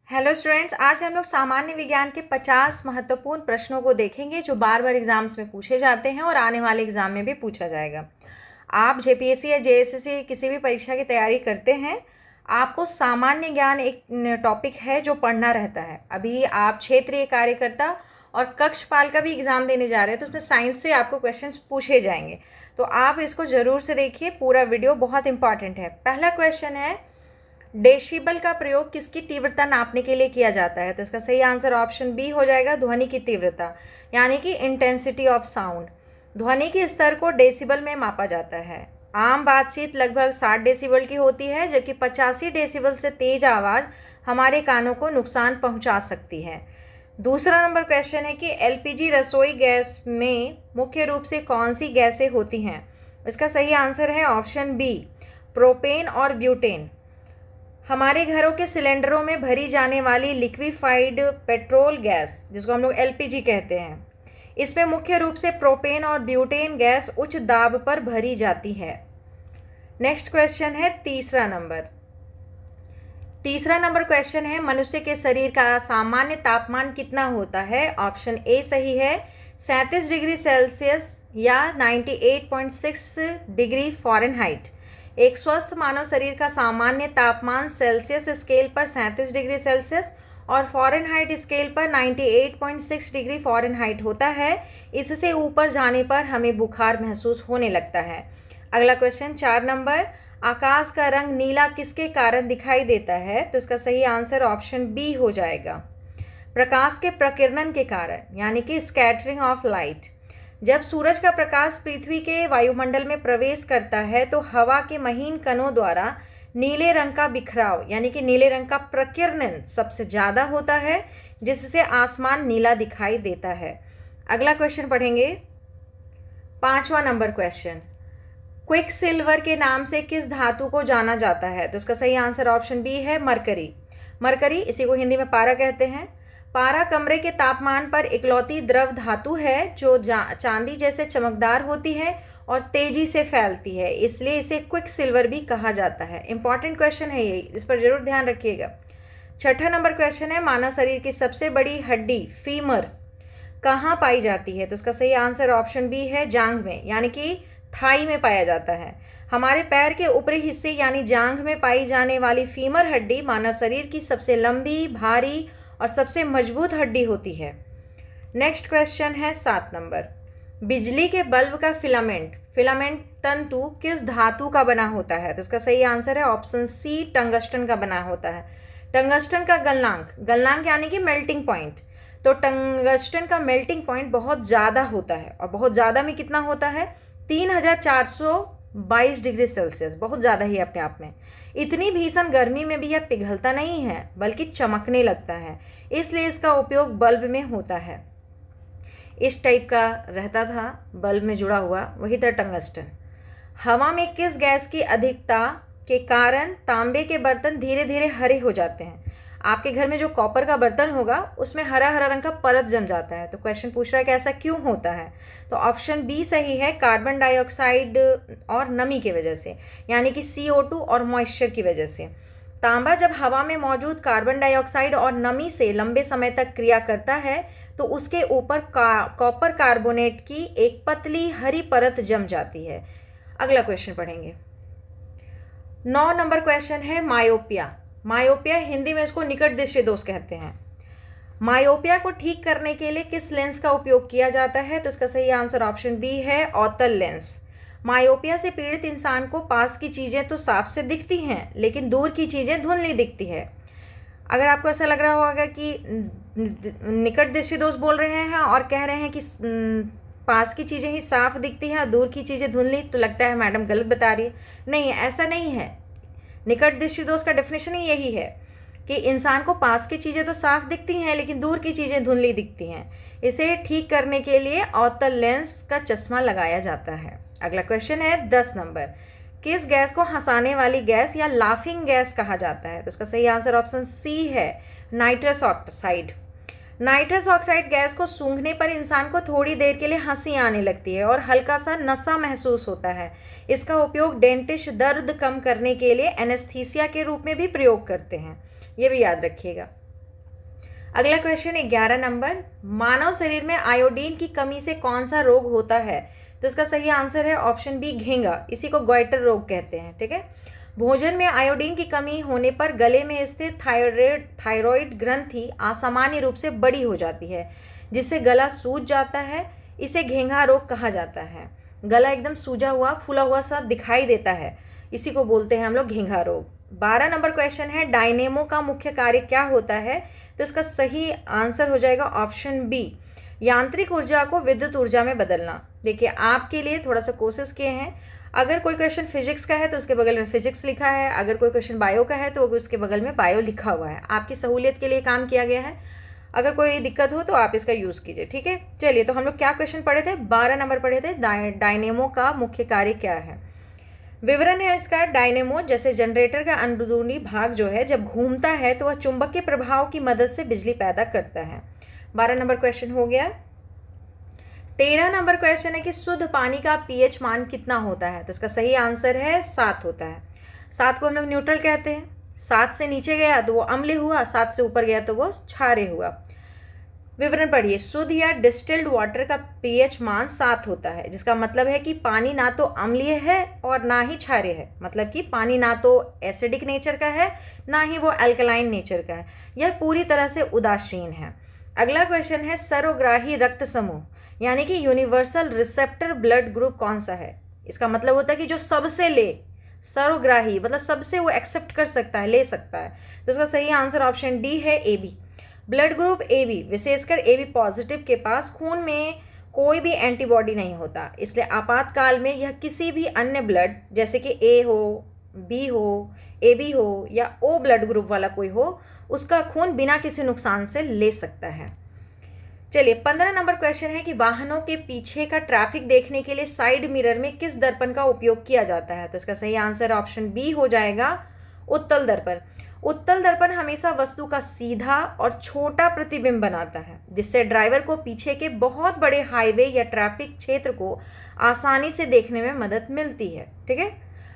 Hello students, आज हम लोग सामान्य विज्ञान के 50 महत्वपूर्ण प्रश्नों को देखेंगे जो बार बार एग्जाम्स में पूछे जाते हैं और आने वाले एग्जाम में भी पूछा जाएगा। आप जेपीएससी या जेएसएससी किसी भी परीक्षा की तैयारी करते हैं, आपको सामान्य ज्ञान एक टॉपिक है जो पढ़ना रहता है। अभी आप क्षेत्रीय कार्यकर्ता और कक्षपाल का भी एग्ज़ाम देने जा रहे हैं, तो उसमें साइंस से आपको क्वेश्चंस पूछे जाएंगे, तो आप इसको ज़रूर से देखिए। पूरा वीडियो बहुत इंपॉर्टेंट है। पहला क्वेश्चन है, डेसिबल का प्रयोग किसकी तीव्रता नापने के लिए किया जाता है? तो इसका सही आंसर ऑप्शन बी हो जाएगा, ध्वनि की तीव्रता, यानी कि इंटेंसिटी ऑफ साउंड। ध्वनि के स्तर को डेसिबल में मापा जाता है। आम बातचीत लगभग 60 डेसिबल की होती है, जबकि 85 डेसिबल से तेज आवाज़ हमारे कानों को नुकसान पहुंचा सकती है। दूसरा नंबर क्वेश्चन है कि एलपीजी रसोई गैस में मुख्य रूप से कौन सी गैसें होती हैं? इसका सही आंसर है ऑप्शन बी, प्रोपेन और ब्यूटेन। हमारे घरों के सिलेंडरों में भरी जाने वाली लिक्विफाइड पेट्रोल गैस, जिसको हम लोग एलपीजी कहते हैं, इसमें मुख्य रूप से प्रोपेन और ब्यूटेन गैस उच्च दाब पर भरी जाती है। नेक्स्ट क्वेश्चन है तीसरा नंबर क्वेश्चन है, मनुष्य के शरीर का सामान्य तापमान कितना होता है? ऑप्शन ए सही है, 37 डिग्री सेल्सियस या 98.6 डिग्री फ़ारेनहाइट। एक स्वस्थ मानव शरीर का सामान्य तापमान सेल्सियस स्केल पर 37 डिग्री सेल्सियस और फ़ारेनहाइट स्केल पर 98.6 डिग्री फ़ारेनहाइट होता है। इससे ऊपर जाने पर हमें बुखार महसूस होने लगता है। अगला क्वेश्चन 4 नंबर, आकाश का रंग नीला किसके कारण दिखाई देता है? तो इसका सही आंसर ऑप्शन बी हो जाएगा, प्रकाश के प्रकीर्णन के कारण, यानी कि स्कैटरिंग ऑफ लाइट। जब सूरज का प्रकाश पृथ्वी के वायुमंडल में प्रवेश करता है तो हवा के महीन कणों द्वारा नीले रंग का बिखराव, यानी कि नीले रंग का प्रकीर्णन सबसे ज़्यादा होता है, जिससे आसमान नीला दिखाई देता है। अगला क्वेश्चन पढ़ेंगे, 5वां नंबर क्वेश्चन, क्विक सिल्वर के नाम से किस धातु को जाना जाता है? तो इसका सही आंसर ऑप्शन बी है, मरकरी। इसी को हिंदी में पारा कहते हैं। पारा कमरे के तापमान पर इकलौती द्रव धातु है जो चांदी जैसे चमकदार होती है और तेजी से फैलती है, इसलिए इसे क्विक सिल्वर भी कहा जाता है। इंपॉर्टेंट क्वेश्चन है ये, इस पर जरूर ध्यान रखिएगा। 6ठा नंबर क्वेश्चन है, मानव शरीर की सबसे बड़ी हड्डी फीमर कहाँ पाई जाती है? तो उसका सही आंसर ऑप्शन बी है, जांघ में, यानी कि थाई में पाया जाता है। हमारे पैर के ऊपरी हिस्से यानी जांघ में पाई जाने वाली फीमर हड्डी मानव शरीर की सबसे लंबी, भारी और सबसे मजबूत हड्डी होती है। नेक्स्ट क्वेश्चन है 7 नंबर, बिजली के बल्ब का फिलामेंट तंतु किस धातु का बना होता है? तो इसका सही आंसर है ऑप्शन सी, टंगस्टन का बना होता है। टंगस्टन का गलनांक यानी कि मेल्टिंग पॉइंट, तो टंगस्टन का मेल्टिंग पॉइंट बहुत ज़्यादा होता है, और बहुत ज़्यादा में कितना होता है? 3422 डिग्री सेल्सियस, बहुत ज़्यादा ही अपने आप में। इतनी भीषण गर्मी में भी यह पिघलता नहीं है बल्कि चमकने लगता है, इसलिए इसका उपयोग बल्ब में होता है। इस टाइप का रहता था बल्ब में जुड़ा हुआ, वही था टंगस्टन। हवा में किस गैस की अधिकता के कारण तांबे के बर्तन धीरे धीरे हरे हो जाते हैं? आपके घर में जो कॉपर का बर्तन होगा उसमें हरा हरा रंग का परत जम जाता है, तो क्वेश्चन पूछ रहा है कि ऐसा क्यों होता है? तो ऑप्शन बी सही है, कार्बन डाइऑक्साइड और नमी की वजह से, यानी कि CO2 और मॉइस्चर की वजह से। तांबा जब हवा में मौजूद कार्बन डाइऑक्साइड और नमी से लंबे समय तक क्रिया करता है तो उसके ऊपर कॉपर कार्बोनेट की एक पतली हरी परत जम जाती है। अगला क्वेश्चन पढ़ेंगे, 9 नंबर क्वेश्चन है, मायोपिया हिंदी में इसको निकट दृष्टि दोष कहते हैं। मायोपिया को ठीक करने के लिए किस लेंस का उपयोग किया जाता है? तो इसका सही आंसर ऑप्शन बी है, अवतल लेंस। मायोपिया से पीड़ित इंसान को पास की चीज़ें तो साफ से दिखती हैं, लेकिन दूर की चीज़ें धुंधली दिखती है। अगर आपको ऐसा लग रहा होगा कि निकट दृष्टि दोष बोल रहे हैं और कह रहे हैं कि पास की चीज़ें ही साफ दिखती हैं और दूर की चीज़ें धुंधली, तो लगता है मैडम गलत बता रही है। नहीं, ऐसा नहीं है। निकट दृष्टि दोष का डेफिनेशन ही यही है कि इंसान को पास की चीज़ें तो साफ दिखती हैं लेकिन दूर की चीज़ें धुंधली दिखती हैं। इसे ठीक करने के लिए अवतल लेंस का चश्मा लगाया जाता है। अगला क्वेश्चन है 10 नंबर, किस गैस को हंसाने वाली गैस या लाफिंग गैस कहा जाता है? तो इसका सही आंसर ऑप्शन सी है, nitrous oxide. Nitrous oxide gas को सूंघने पर इंसान को थोड़ी देर के लिए हंसी आने लगती है और हल्का सा नशा महसूस होता है। इसका उपयोग डेंटिस्ट दर्द कम करने के लिए एनेस्थीसिया के रूप में भी प्रयोग करते हैं, ये भी याद रखिएगा। अगला क्वेश्चन 11 नंबर, मानव शरीर में आयोडीन की कमी से कौन सा रोग होता है? तो इसका सही आंसर है ऑप्शन बी, घेंगा। इसी को गॉइटर रोग कहते हैं। ठीक है। भोजन में आयोडीन की कमी होने पर गले में स्थित थायराइड ग्रंथि असामान्य रूप से बड़ी हो जाती है, जिससे गला सूज जाता है। इसे घेंघा रोग कहा जाता है। गला एकदम सूजा हुआ, फूला हुआ सा दिखाई देता है, इसी को बोलते हैं हम लोग घेंघा रोग। 12 नंबर क्वेश्चन है, डायनेमो का मुख्य कार्य क्या होता है? तो इसका सही आंसर हो जाएगा ऑप्शन बी, यांत्रिक ऊर्जा को विद्युत ऊर्जा में बदलना। देखिए, आपके लिए थोड़ा सा कोशिश किए हैं। अगर कोई क्वेश्चन फिजिक्स का है तो उसके बगल में फिजिक्स लिखा है, अगर कोई क्वेश्चन बायो का है तो उसके बगल में बायो लिखा हुआ है। आपकी सहूलियत के लिए काम किया गया है। अगर कोई दिक्कत हो तो आप इसका यूज़ कीजिए। ठीक है। चलिए, तो हम लोग क्या क्वेश्चन पढ़े थे? 12 नंबर पढ़े थे, डायनेमो का मुख्य कार्य क्या है। विवरण है इसका, डायनेमो जैसे जनरेटर का अंदरूनी भाग जो है जब घूमता है तो वह चुंबकीय प्रभाव की मदद से बिजली पैदा करता है। 12 नंबर क्वेश्चन हो गया। 13 नंबर क्वेश्चन है कि शुद्ध पानी का पीएच मान कितना होता है? तो इसका सही आंसर है 7 होता है। 7 को हम लोग न्यूट्रल कहते हैं। 7 से नीचे गया तो वो अम्लीय हुआ, 7 से ऊपर गया तो वो क्षारीय हुआ। विवरण पढ़िए, शुद्ध या डिस्टिल्ड वाटर का पीएच मान 7 होता है, जिसका मतलब है कि पानी ना तो अम्लीय है और ना ही क्षारीय है। मतलब कि पानी ना तो एसिडिक नेचर का है, ना ही वो अल्कलाइन नेचर का है। यह पूरी तरह से उदासीन है। अगला क्वेश्चन है, सर्वग्राही रक्त समूह यानी कि यूनिवर्सल रिसेप्टर ब्लड ग्रुप कौन सा है? इसका मतलब होता है कि जो सबसे ले, सर्वग्राही मतलब सबसे वो एक्सेप्ट कर सकता है, ले सकता है। तो इसका सही आंसर ऑप्शन डी है, A B. Blood group A B, विशेषकर ए बी पॉजिटिव के पास खून में कोई भी एंटीबॉडी नहीं होता, इसलिए आपातकाल में यह किसी भी अन्य ब्लड जैसे कि ए हो, बी हो, ए बी हो या ओ ब्लड ग्रुप वाला कोई हो, उसका खून बिना किसी नुकसान से ले सकता है। चलिए, 15 नंबर क्वेश्चन है कि वाहनों के पीछे का ट्रैफिक देखने के लिए साइड मिरर में किस दर्पण का उपयोग किया जाता है? तो इसका सही आंसर ऑप्शन बी हो जाएगा, उत्तल दर्पण। उत्तल दर्पण हमेशा वस्तु का सीधा और छोटा प्रतिबिंब बनाता है, जिससे ड्राइवर को पीछे के बहुत बड़े हाईवे या ट्रैफिक क्षेत्र को आसानी से देखने में मदद मिलती है। ठीक है।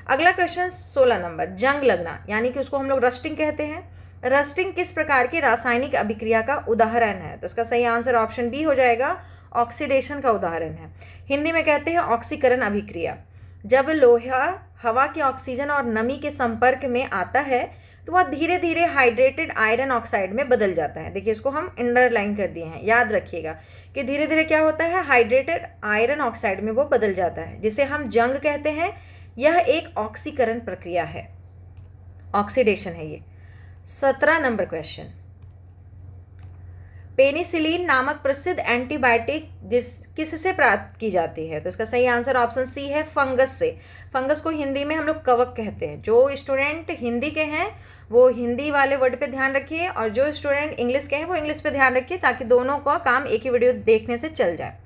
अगला क्वेश्चन 16 नंबर, जंग लगना यानी कि उसको हम लोग रस्टिंग कहते हैं। रस्टिंग किस प्रकार की रासायनिक अभिक्रिया का उदाहरण है? तो इसका सही आंसर ऑप्शन बी हो जाएगा, ऑक्सीडेशन का उदाहरण है। हिंदी में कहते हैं ऑक्सीकरण अभिक्रिया। जब लोहा हवा के ऑक्सीजन और नमी के संपर्क में आता है तो वह धीरे धीरे हाइड्रेटेड आयरन ऑक्साइड में बदल जाता है। देखिए, इसको हम अंडरलाइन कर दिए हैं, याद रखिएगा कि धीरे धीरे क्या होता है, हाइड्रेटेड आयरन ऑक्साइड में वो बदल जाता है, जिसे हम जंग कहते हैं। यह एक ऑक्सीकरण प्रक्रिया है, ऑक्सीडेशन है ये। 17 नंबर क्वेश्चन, पेनिसिलिन नामक प्रसिद्ध एंटीबायोटिक किससे प्राप्त की जाती है? तो इसका सही आंसर ऑप्शन सी है, फंगस से। फंगस को हिंदी में हम लोग कवक कहते हैं। जो स्टूडेंट हिंदी के हैं वो हिंदी वाले वर्ड पे ध्यान रखिए, और जो स्टूडेंट इंग्लिश के हैं वो इंग्लिश पे ध्यान रखिए, ताकि दोनों का काम एक ही वीडियो देखने से चल जाए।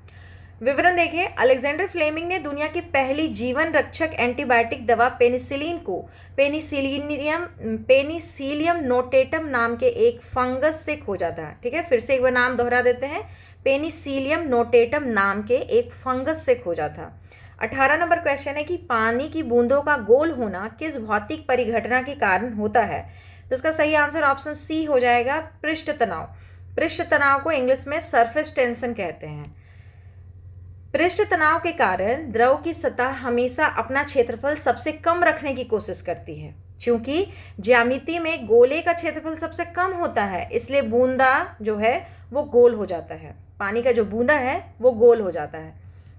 विवरण देखिए, अलेक्जेंडर फ्लेमिंग ने दुनिया की पहली जीवन रक्षक एंटीबायोटिक दवा पेनिसिलिन को पेनिसिलियम नोटेटम नाम के एक फंगस से खोजा था। ठीक है, फिर से एक बार नाम दोहरा देते हैं, पेनिसिलियम नोटेटम नाम के एक फंगस से खोजा था। 18 नंबर क्वेश्चन है कि पानी की बूंदों का गोल होना किस भौतिक परिघटना के कारण होता है? तो इसका सही आंसर ऑप्शन सी हो जाएगा, पृष्ठ तनाव। पृष्ठ तनाव को इंग्लिश में सरफेस टेंशन कहते हैं। पृष्ठ तनाव के कारण द्रव की सतह हमेशा अपना क्षेत्रफल सबसे कम रखने की कोशिश करती है। क्योंकि ज्यामिति में गोले का क्षेत्रफल सबसे कम होता है, इसलिए बूंदा जो है वो गोल हो जाता है। पानी का जो बूंदा है वो गोल हो जाता है।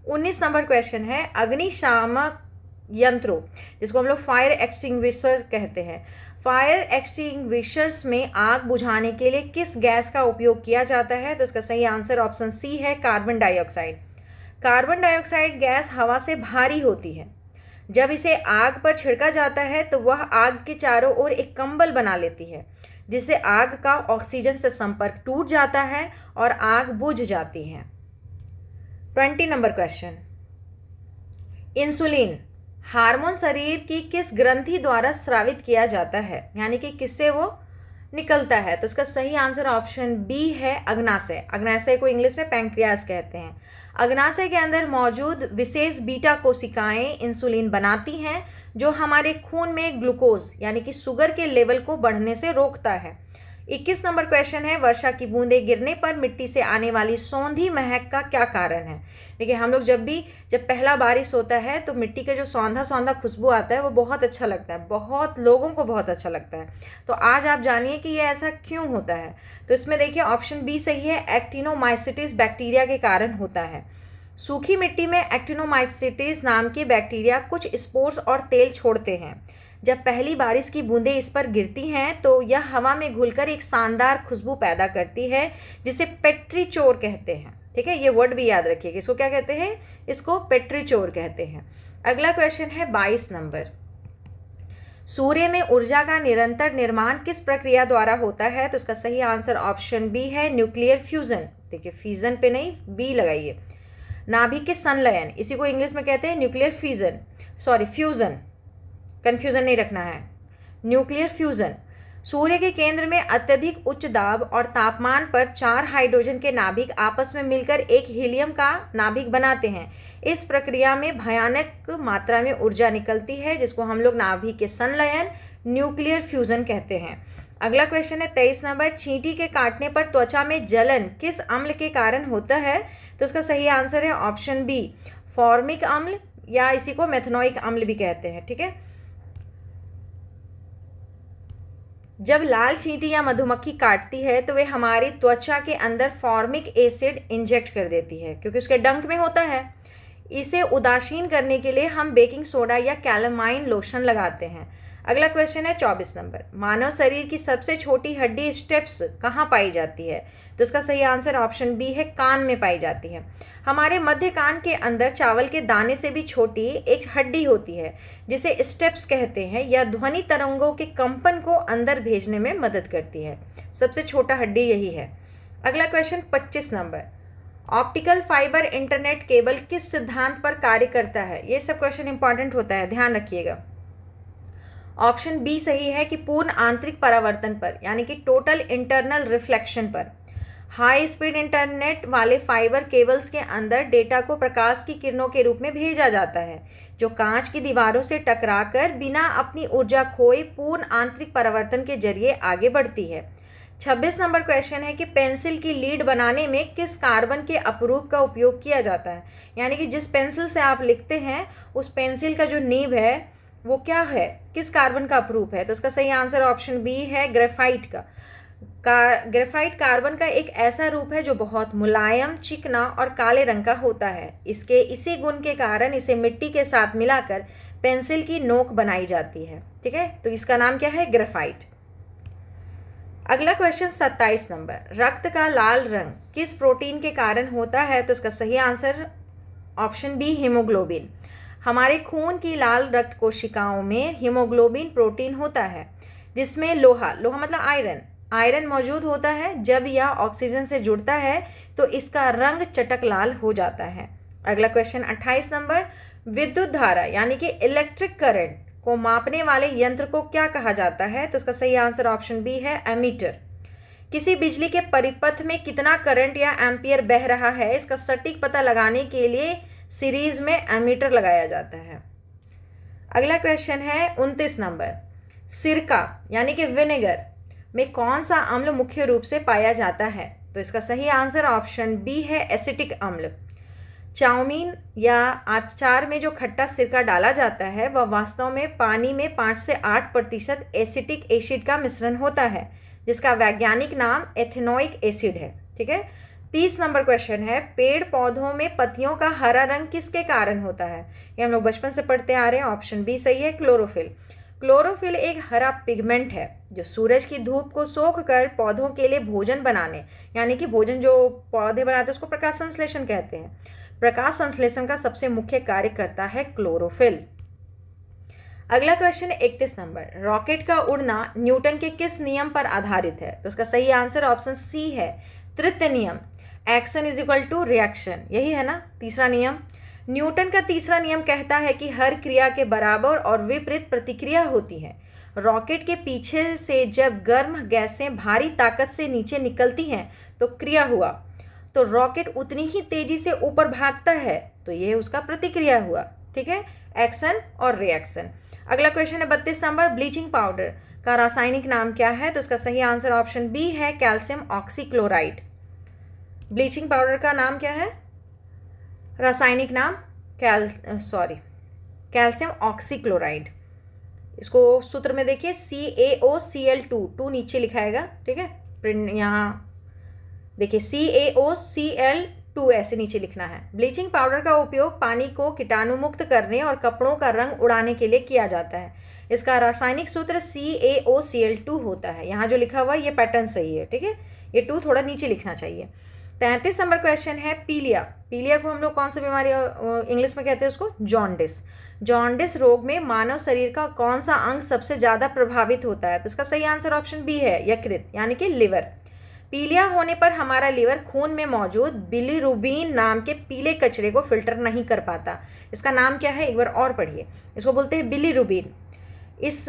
19 नंबर क्वेश्चन है, अग्निशामक यंत्रों जिसको हम लोग फायर एक्सटिंग्विशर कहते हैं, फायर एक्सटिंग्विशर्स में आग बुझाने के लिए किस गैस का उपयोग किया जाता है? तो इसका सही आंसर ऑप्शन सी है, carbon dioxide. Carbon dioxide gas हवा से भारी होती है। जब इसे आग पर छिड़का जाता है तो वह आग के चारों ओर एक कंबल बना लेती है, जिससे आग का ऑक्सीजन से संपर्क टूट जाता है और आग बुझ जाती है। 20 नंबर क्वेश्चन, इंसुलिन हार्मोन शरीर की किस ग्रंथि द्वारा स्रावित किया जाता है, यानी कि किससे वो निकलता है? तो इसका सही आंसर ऑप्शन बी है, अग्नाशय। अग्नाशय को इंग्लिश में पैंक्रियास कहते हैं। अग्नाशय के अंदर मौजूद विशेष बीटा कोशिकाएं इंसुलिन बनाती हैं, जो हमारे खून में ग्लूकोज यानी कि शुगर के लेवल को बढ़ने से रोकता है। 21 नंबर क्वेश्चन है, वर्षा की बूंदें गिरने पर मिट्टी से आने वाली सौंधी महक का क्या कारण है। देखिए हम लोग जब पहला बारिश होता है तो मिट्टी का जो सौंधा सौंधा खुशबू आता है वो बहुत अच्छा लगता है, बहुत लोगों को बहुत अच्छा लगता है। तो आज आप जानिए कि ये ऐसा क्यों होता है। तो इसमें देखिए ऑप्शन बी सही है, एक्टिनोमाइसीटिस बैक्टीरिया के कारण होता है। सूखी मिट्टी में एक्टिनोमाइसीटिस नाम के बैक्टीरिया कुछ स्पोर्स और तेल छोड़ते हैं। जब पहली बारिश की बूंदें इस पर गिरती हैं तो यह हवा में घुलकर एक शानदार खुशबू पैदा करती है जिसे पेट्रीचोर कहते हैं। ठीक है, ये वर्ड भी याद रखिएगा, इसको क्या कहते हैं, इसको पेट्रीचोर कहते हैं। अगला क्वेश्चन है 22 नंबर, सूर्य में ऊर्जा का निरंतर निर्माण किस प्रक्रिया द्वारा होता है। तो इसका सही आंसर ऑप्शन बी है, न्यूक्लियर फ्यूजन। देखिए फ्यूजन पे नहीं, बी लगाइए। नाभिक के संलयन, इसी को इंग्लिश में कहते हैं न्यूक्लियर फ्यूजन, कंफ्यूजन नहीं रखना है, न्यूक्लियर फ्यूजन। सूर्य के केंद्र में अत्यधिक उच्च दाब और तापमान पर 4 हाइड्रोजन के नाभिक आपस में मिलकर एक हीलियम का नाभिक बनाते हैं। इस प्रक्रिया में भयानक मात्रा में ऊर्जा निकलती है जिसको हम लोग नाभिक के संलयन, न्यूक्लियर फ्यूजन कहते हैं। अगला क्वेश्चन है 23 नंबर, चींटी के काटने पर त्वचा में जलन किस अम्ल के कारण होता है। तो इसका सही आंसर है ऑप्शन बी, फॉर्मिक अम्ल, या इसी को मेथनोइक अम्ल भी कहते हैं। ठीक है, जब लाल चींटी या मधुमक्खी काटती है तो वे हमारी त्वचा के अंदर फॉर्मिक एसिड इंजेक्ट कर देती है क्योंकि उसके डंक में होता है। इसे उदासीन करने के लिए हम बेकिंग सोडा या कैलामाइन लोशन लगाते हैं। अगला क्वेश्चन है 24 नंबर, मानव शरीर की सबसे छोटी हड्डी स्टेप्स कहाँ पाई जाती है। तो इसका सही आंसर ऑप्शन बी है, कान में पाई जाती है। हमारे मध्य कान के अंदर चावल के दाने से भी छोटी एक हड्डी होती है जिसे स्टेप्स कहते हैं, या ध्वनि तरंगों के कंपन को अंदर भेजने में मदद करती है। सबसे छोटा हड्डी यही है। अगला question 25 number, optical fibre internet cable किस सिद्धांत पर कार्य करता है। ये सब क्वेश्चन इंपॉर्टेंट होता है, ध्यान रखिएगा। ऑप्शन बी सही है कि पूर्ण आंतरिक परावर्तन पर, यानी कि टोटल इंटरनल रिफ्लेक्शन पर। हाई स्पीड इंटरनेट वाले फाइबर केबल्स के अंदर डेटा को प्रकाश की किरणों के रूप में भेजा जाता है जो कांच की दीवारों से टकराकर बिना अपनी ऊर्जा खोए पूर्ण आंतरिक परावर्तन के जरिए आगे बढ़ती है। 26 नंबर क्वेश्चन है कि पेंसिल की लीड बनाने में किस कार्बन के अपरूप का उपयोग किया जाता है। यानी कि जिस पेंसिल से आप लिखते हैं उस पेंसिल का जो नीब है वो क्या है, किस कार्बन का अपरूप है। तो इसका सही आंसर ऑप्शन बी है, ग्रेफाइट का। ग्रेफाइट कार्बन का एक ऐसा रूप है जो बहुत मुलायम, चिकना और काले रंग का होता है। इसके इसी गुण के कारण इसे मिट्टी के साथ मिलाकर पेंसिल की नोक बनाई जाती है। ठीक है, तो इसका नाम क्या है, ग्रेफाइट। अगला क्वेश्चन 27 नंबर, रक्त का लाल रंग किस प्रोटीन के कारण होता है। तो इसका सही आंसर ऑप्शन बी, हीमोग्लोबिन। हमारे खून की लाल रक्त कोशिकाओं में हीमोग्लोबिन प्रोटीन होता है जिसमें लोहा मतलब आयरन मौजूद होता है। जब यह ऑक्सीजन से जुड़ता है तो इसका रंग चटक लाल हो जाता है। अगला क्वेश्चन 28 नंबर, विद्युत धारा यानी कि इलेक्ट्रिक करंट को मापने वाले यंत्र को क्या कहा जाता है। तो इसका सही आंसर ऑप्शन बी है, एमीटर। किसी बिजली के परिपथ में कितना करंट या एम्पियर बह रहा है इसका सटीक पता लगाने के लिए सीरीज में एमीटर लगाया जाता है। अगला क्वेश्चन है 29 नंबर, सिरका यानी कि विनेगर में कौन सा अम्ल मुख्य रूप से पाया जाता है। तो इसका सही आंसर ऑप्शन बी है, एसिटिक अम्ल। चाउमीन या अचार में जो खट्टा सिरका डाला जाता है वह वास्तव में पानी में 5 से 8% एसिटिक एसिड का मिश्रण होता है जिसका वैज्ञानिक नाम एथेनोइक एसिड है। ठीक है, 30 नंबर क्वेश्चन है, पेड़ पौधों में पत्तियों का हरा रंग किसके कारण होता है। ये हम लोग बचपन से पढ़ते आ रहे हैं। ऑप्शन बी सही है, क्लोरोफिल। क्लोरोफिल एक हरा पिगमेंट है जो सूरज की धूप को सोख कर पौधों के लिए भोजन बनाने, यानी कि भोजन जो पौधे बनाते हैं उसको प्रकाश संश्लेषण कहते हैं। प्रकाश संश्लेषण का सबसे मुख्य कार्य करता है क्लोरोफिल। अगला क्वेश्चन 31 नंबर, रॉकेट का उड़ना न्यूटन के किस नियम पर आधारित है। तो उसका सही आंसर ऑप्शन सी है, तृतीय नियम, action is equal to reaction. यही है ना तीसरा नियम। न्यूटन का तीसरा नियम कहता है कि हर क्रिया के बराबर और विपरीत प्रतिक्रिया होती है। रॉकेट के पीछे से जब गर्म गैसें भारी ताकत से नीचे निकलती हैं तो क्रिया हुआ, तो रॉकेट उतनी ही तेजी से ऊपर भागता है, तो यह उसका प्रतिक्रिया हुआ। ठीक है, एक्शन और रिएक्शन। अगला क्वेश्चन है 32 नंबर, ब्लीचिंग पाउडर का रासायनिक नाम क्या है? तो इसका सही आंसर ऑप्शन बी है कैल्शियम ऑक्सीक्लोराइड। ब्लीचिंग पाउडर का नाम क्या है? रासायनिक नाम कैल्शियम ऑक्सीक्लोराइड। इसको सूत्र में देखिए CaOCl2, 2 नीचे लिखाएगा, ठीक है, प्रिंट यहाँ देखिए CaOCl2 ऐसे नीचे लिखना है। ब्लीचिंग पाउडर का उपयोग पानी को कीटाणु मुक्त करने और कपड़ों का रंग उड़ाने के लिए किया जाता है। इसका रासायनिक सूत्र CaOCl2 होता है। यहाँ जो लिखा हुआ है ये पैटर्न सही है, ठीक है, ये 2 थोड़ा नीचे लिखना चाहिए। 33 नंबर क्वेश्चन है पीलिया। पीलिया को हम लोग कौन सी बीमारी इंग्लिश में कहते हैं? उसको जॉन्डिस। जॉन्डिस रोग में मानव शरीर का कौन सा अंग सबसे ज़्यादा प्रभावित होता है? तो इसका सही आंसर ऑप्शन बी है यकृत, यानी कि लिवर। पीलिया होने पर हमारा लिवर खून में मौजूद बिलीरुबिन नाम के पीले कचरे को फिल्टर नहीं कर पाता। इसका नाम क्या है? एक बार और पढ़िए। इसको बोलते हैं बिलीरुबिन। इस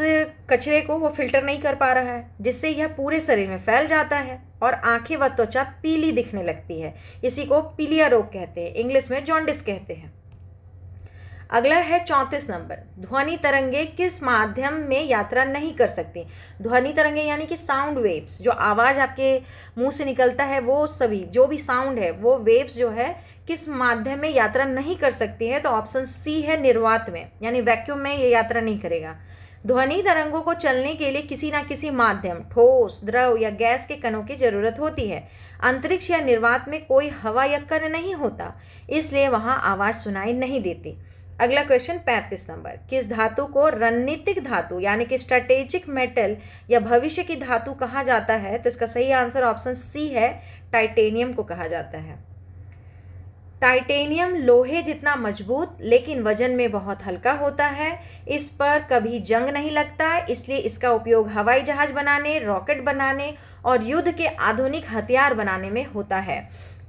कचरे को वो फिल्टर नहीं कर पा रहा है, जिससे यह पूरे शरीर में फैल जाता है और आंखें व त्वचा पीली दिखने लगती है। इसी को पीलिया रोग कहते हैं, इंग्लिश में जॉन्डिस कहते हैं। अगला है 34 नंबर, ध्वनि तरंगे किस माध्यम में यात्रा नहीं कर सकती? ध्वनि तरंगे यानी कि साउंड वेव्स, जो आवाज़ आपके मुंह से निकलता है, वो सभी जो भी साउंड है वो वेव्स जो है किस माध्यम में यात्रा नहीं कर सकती है? तो ऑप्शन सी है निर्वात में, यानी वैक्यूम में ये यात्रा नहीं करेगा। ध्वनि तरंगों को चलने के लिए किसी ना किसी माध्यम, ठोस, द्रव या गैस के कणों की जरूरत होती है। अंतरिक्ष या निर्वात में कोई हवा या कण नहीं होता, इसलिए वहां आवाज़ सुनाई नहीं देती। अगला क्वेश्चन 35 नंबर, किस धातु को रणनीतिक धातु यानी कि स्ट्रेटेजिक मेटल या भविष्य की धातु कहा जाता है? तो इसका सही आंसर ऑप्शन सी है, टाइटेनियम को कहा जाता है। टाइटेनियम लोहे जितना मजबूत लेकिन वजन में बहुत हल्का होता है। इस पर कभी जंग नहीं लगता, इसलिए इसका उपयोग हवाई जहाज बनाने, रॉकेट बनाने और युद्ध के आधुनिक हथियार बनाने में होता है।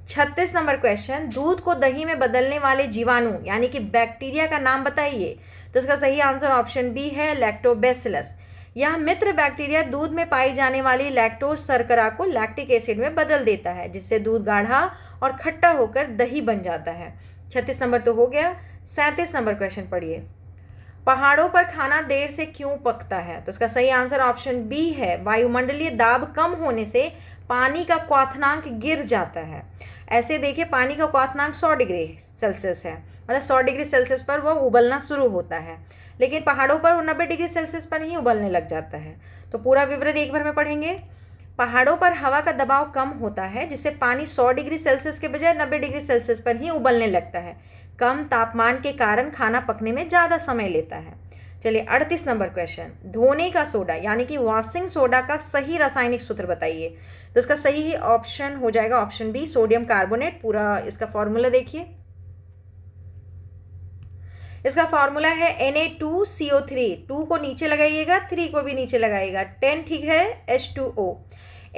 36 नंबर क्वेश्चन, दूध को दही में बदलने वाले जीवाणु यानी कि बैक्टीरिया का नाम बताइए? तो इसका सही आंसर ऑप्शन बी है लैक्टोबैसिलस। यह मित्र बैक्टीरिया दूध में पाई जाने वाली लैक्टोज शर्करा को लैक्टिक एसिड में बदल देता है, जिससे दूध गाढ़ा और खट्टा होकर दही बन जाता है। 36 नंबर तो हो गया। 37 नंबर क्वेश्चन पढ़िए, पहाड़ों पर खाना देर से क्यों पकता है? तो इसका सही आंसर ऑप्शन बी है, वायुमंडलीय दाब कम होने से पानी का क्वथनांक गिर जाता है। ऐसे देखिए, पानी का क्वथनांक 100 डिग्री सेल्सियस है, मतलब 100 डिग्री सेल्सियस पर वो उबलना शुरू होता है, लेकिन पहाड़ों पर वो 90 डिग्री सेल्सियस पर ही उबलने लग जाता है। तो पूरा विवरण एक बार में पढ़ेंगे। पहाड़ों पर हवा का दबाव कम होता है, जिससे पानी 100 डिग्री सेल्सियस के बजाय 90 डिग्री सेल्सियस पर ही उबलने लगता है। कम तापमान के कारण खाना पकने में ज़्यादा समय लेता है। चलिए 38 नंबर क्वेश्चन, धोने का सोडा यानी कि वॉशिंग सोडा का सही रासायनिक सूत्र बताइए? तो इसका सही ऑप्शन हो जाएगा ऑप्शन बी, सोडियम कार्बोनेट। पूरा इसका फॉर्मूला देखिए, इसका फॉर्मूला है Na2CO3। 2 को नीचे लगाइएगा, 3 को भी नीचे लगाइएगा, 10 ठीक है, H2O।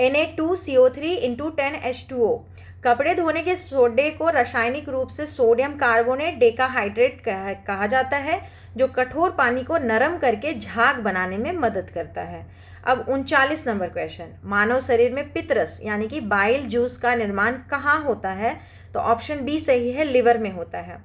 Na2CO3 × 10H2O। कपड़े धोने के सोडे को रासायनिक रूप से सोडियम कार्बोनेट डेकाहाइड्रेट कहा जाता है, जो कठोर पानी को नरम करके झाग बनाने में मदद करता है। अब 39 नंबर क्वेश्चन, मानव शरीर में पित्तरस यानी कि बाइल जूस का निर्माण कहाँ होता है? तो ऑप्शन बी सही है, लिवर में होता है।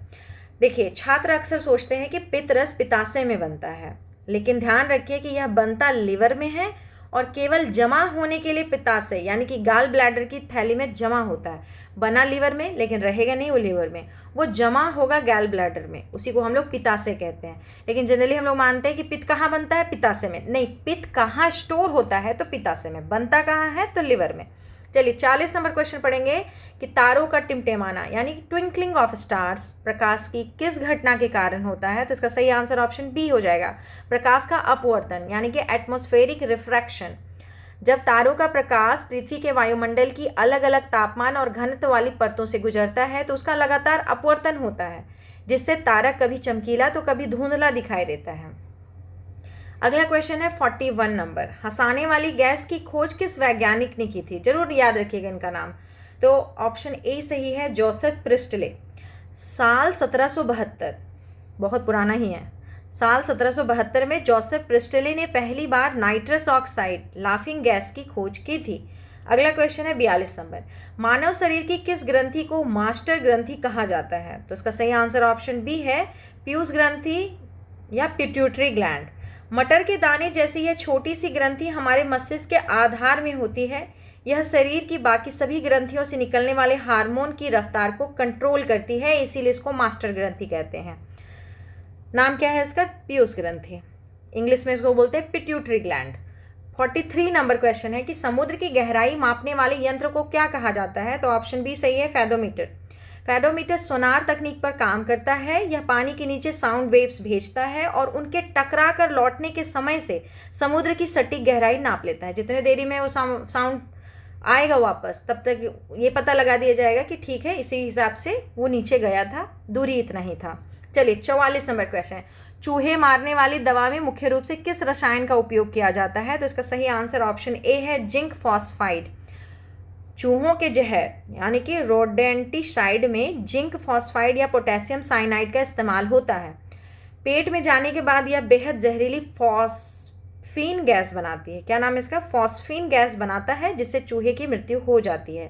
देखिए, छात्र अक्सर सोचते हैं कि पित्तरस पित्ताशय में बनता है, लेकिन ध्यान रखिए कि यह बनता लिवर में है और केवल जमा होने के लिए पित्ताशय यानी कि गाल ब्लैडर की थैली में जमा होता है। बना लिवर में लेकिन रहेगा नहीं वो लिवर में, वो जमा होगा गैल ब्लैडर में, उसी को हम लोग पित्ताशय कहते हैं। लेकिन जनरली हम लोग मानते हैं कि पित्त कहाँ बनता है? पित्ताशय में। नहीं, पित्त कहाँ स्टोर होता है? तो पित्ताशय में। बनता कहाँ है? तो लिवर में। चलिए 40 नंबर क्वेश्चन पढ़ेंगे कि तारों का टिमटिमाना यानी ट्विंकलिंग ऑफ स्टार्स प्रकाश की किस घटना के कारण होता है? तो इसका सही आंसर ऑप्शन बी हो जाएगा, प्रकाश का अपवर्तन यानी कि एटमॉस्फेरिक रिफ्रैक्शन। जब तारों का प्रकाश पृथ्वी के वायुमंडल की अलग अलग तापमान और घनत्व वाली परतों से गुजरता है तो उसका लगातार अपवर्तन होता है, जिससे तारा कभी चमकीला तो कभी धुंधला दिखाई देता है। अगला क्वेश्चन है 41 नंबर, हंसाने वाली गैस की खोज किस वैज्ञानिक ने की थी? जरूर याद रखिएगा इनका नाम। तो ऑप्शन ए सही है, जोसेफ प्रिस्टले। साल 1772, बहुत पुराना ही है, साल 1772 में जोसेफ प्रिस्टले ने पहली बार नाइट्रस ऑक्साइड लाफिंग गैस की खोज की थी। अगला क्वेश्चन है 42 नंबर, मानव शरीर की किस ग्रंथि को मास्टर ग्रंथि कहा जाता है? तो इसका सही आंसर ऑप्शन बी है, पीयूष ग्रंथि या पिट्यूटरी ग्लैंड। मटर के दाने जैसी यह छोटी सी ग्रंथि हमारे मस्तिष्क के आधार में होती है। यह शरीर की बाकी सभी ग्रंथियों से निकलने वाले हार्मोन की रफ्तार को कंट्रोल करती है, इसीलिए इसको मास्टर ग्रंथि कहते हैं। नाम क्या है इसका? पीयूष ग्रंथि। इंग्लिश में इसको बोलते हैं पिट्यूटरी ग्लैंड। 43 नंबर क्वेश्चन है कि समुद्र की गहराई मापने वाले यंत्र को क्या कहा जाता है? तो ऑप्शन बी सही है, फेडोमीटर। फेडोमीटर सोनार तकनीक पर काम करता है। यह पानी के नीचे साउंड वेव्स भेजता है और उनके टकरा कर लौटने के समय से समुद्र की सटीक गहराई नाप लेता है। जितने देरी में वो साउंड आएगा वापस, तब तक ये पता लगा दिया जाएगा कि ठीक है, इसी हिसाब से वो नीचे गया था, दूरी इतना ही था। चलिए 44 नंबर क्वेश्चन है, चूहे मारने वाली दवा में मुख्य रूप से किस रसायन का उपयोग किया जाता है? तो इसका सही आंसर ऑप्शन ए है, जिंक फॉस्फाइड। चूहों के जहर यानी कि रोडेंटिसाइड में जिंक फॉस्फाइड या पोटेशियम साइनाइड का इस्तेमाल होता है। पेट में जाने के बाद यह बेहद जहरीली फॉस्फीन गैस बनाती है। क्या नाम है इसका? फॉस्फीन गैस बनाता है, जिससे चूहे की मृत्यु हो जाती है।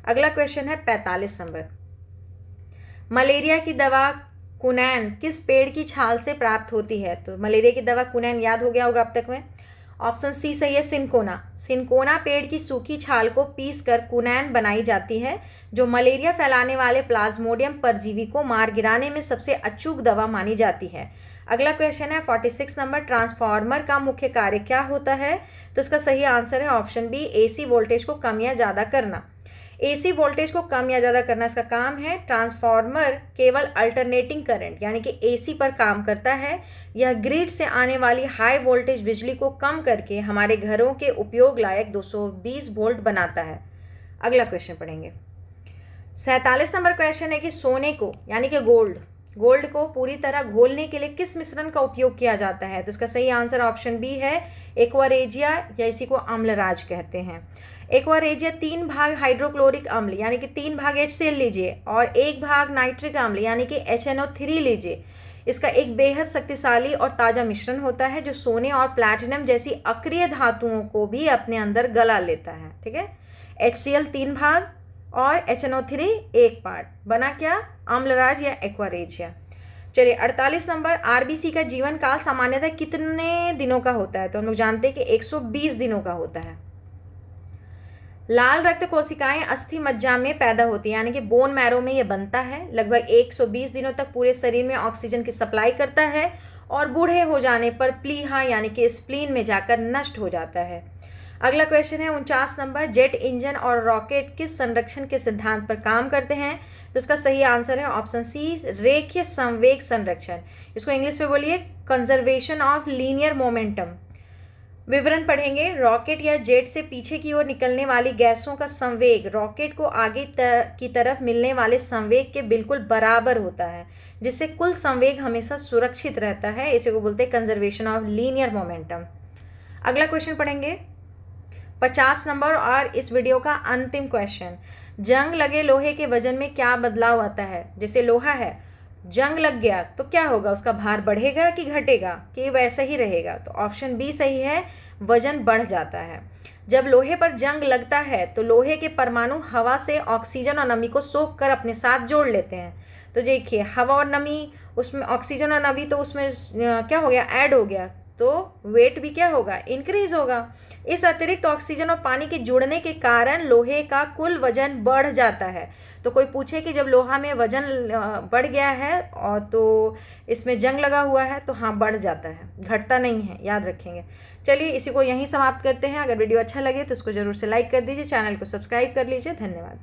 अगला क्वेश्चन है 45 नंबर, मलेरिया की दवा कुनैन किस पेड़ की छाल से प्राप्त होती है? तो मलेरिया की दवा कुनैन याद हो गया होगा अब तक में। ऑप्शन सी सही है, सिनकोना। सिनकोना पेड़ की सूखी छाल को पीस कर कुनैन बनाई जाती है, जो मलेरिया फैलाने वाले प्लाज्मोडियम परजीवी को मार गिराने में सबसे अचूक दवा मानी जाती है। अगला क्वेश्चन है 46 नंबर, ट्रांसफार्मर का मुख्य कार्य क्या होता है? तो इसका सही आंसर है ऑप्शन बी, एसी वोल्टेज को कम या ज़्यादा करना। एसी वोल्टेज को कम या ज़्यादा करना इसका काम है। ट्रांसफार्मर केवल अल्टरनेटिंग करंट यानी कि एसी पर काम करता है। यह ग्रिड से आने वाली हाई वोल्टेज बिजली को कम करके हमारे घरों के उपयोग लायक 220 वोल्ट बनाता है। अगला क्वेश्चन पढ़ेंगे। 47 नंबर क्वेश्चन है कि सोने को यानी कि गोल्ड को पूरी तरह घोलने के लिए किस मिश्रण का उपयोग किया जाता है? तो इसका सही आंसर ऑप्शन बी है, एक्वारेजिया, या इसी को अम्लराज कहते हैं। एक्वारेजिया 3 भाग हाइड्रोक्लोरिक अम्ल यानी कि 3 भाग HCl लीजिए और 1 भाग नाइट्रिक अम्ल यानी कि HNO3 लीजिए। इसका एक बेहद शक्तिशाली और ताज़ा मिश्रण होता है, जो सोने और प्लैटिनम जैसी अक्रिय धातुओं को भी अपने अंदर गला लेता है। ठीक है, HCl 3 भाग और HNO3 1 पार्ट, बना क्या? अम्लराज या एक्वारेजिया। चलिए 48 नंबर, आरबीसी का जीवन काल सामान्यतः कितने दिनों का होता है? तो हम लोग जानते हैं कि 120 दिनों का होता है। लाल रक्त कोशिकाएं अस्थि मज्जा में पैदा होती है यानी कि बोन मैरो में ये बनता है। लगभग 120 दिनों तक पूरे शरीर में ऑक्सीजन की सप्लाई करता है और बूढ़े हो जाने पर प्लीहा यानी कि स्प्लीन में जाकर नष्ट हो जाता है। अगला क्वेश्चन है 49 नंबर, जेट इंजन और रॉकेट किस संरक्षण के सिद्धांत पर काम करते हैं? तो इसका सही आंसर है ऑप्शन सी, रेखीय संवेग संरक्षण। इसको इंग्लिश में बोलिए, कंजर्वेशन ऑफ लीनियर मोमेंटम। विवरण पढ़ेंगे। रॉकेट या जेट से पीछे की ओर निकलने वाली गैसों का संवेग रॉकेट को आगे की तरफ मिलने वाले संवेग के बिल्कुल बराबर होता है, जिससे कुल संवेग हमेशा सुरक्षित रहता है। इसे को बोलते हैं कंजर्वेशन ऑफ लीनियर मोमेंटम। अगला क्वेश्चन पढ़ेंगे 50 नंबर और इस वीडियो का अंतिम क्वेश्चन, जंग लगे लोहे के वजन में क्या बदलाव आता है? जैसे लोहा है, जंग लग गया तो क्या होगा? उसका भार बढ़ेगा कि घटेगा कि वैसा ही रहेगा? तो ऑप्शन बी सही है, वजन बढ़ जाता है। जब लोहे पर जंग लगता है तो लोहे के परमाणु हवा से ऑक्सीजन और नमी को सोख कर अपने साथ जोड़ लेते हैं। तो देखिए, हवा और नमी, उसमें ऑक्सीजन और नमी, तो उसमें क्या हो गया? ऐड हो गया, तो वेट भी क्या होगा? इंक्रीज होगा। इस अतिरिक्त ऑक्सीजन और पानी के जुड़ने के कारण लोहे का कुल वजन बढ़ जाता है। तो कोई पूछे कि जब लोहा में वजन बढ़ गया है और तो इसमें जंग लगा हुआ है, तो हाँ, बढ़ जाता है, घटता नहीं है, याद रखेंगे। चलिए इसी को यहीं समाप्त करते हैं। अगर वीडियो अच्छा लगे तो उसको ज़रूर से लाइक कर दीजिए, चैनल को सब्सक्राइब कर लीजिए। धन्यवाद।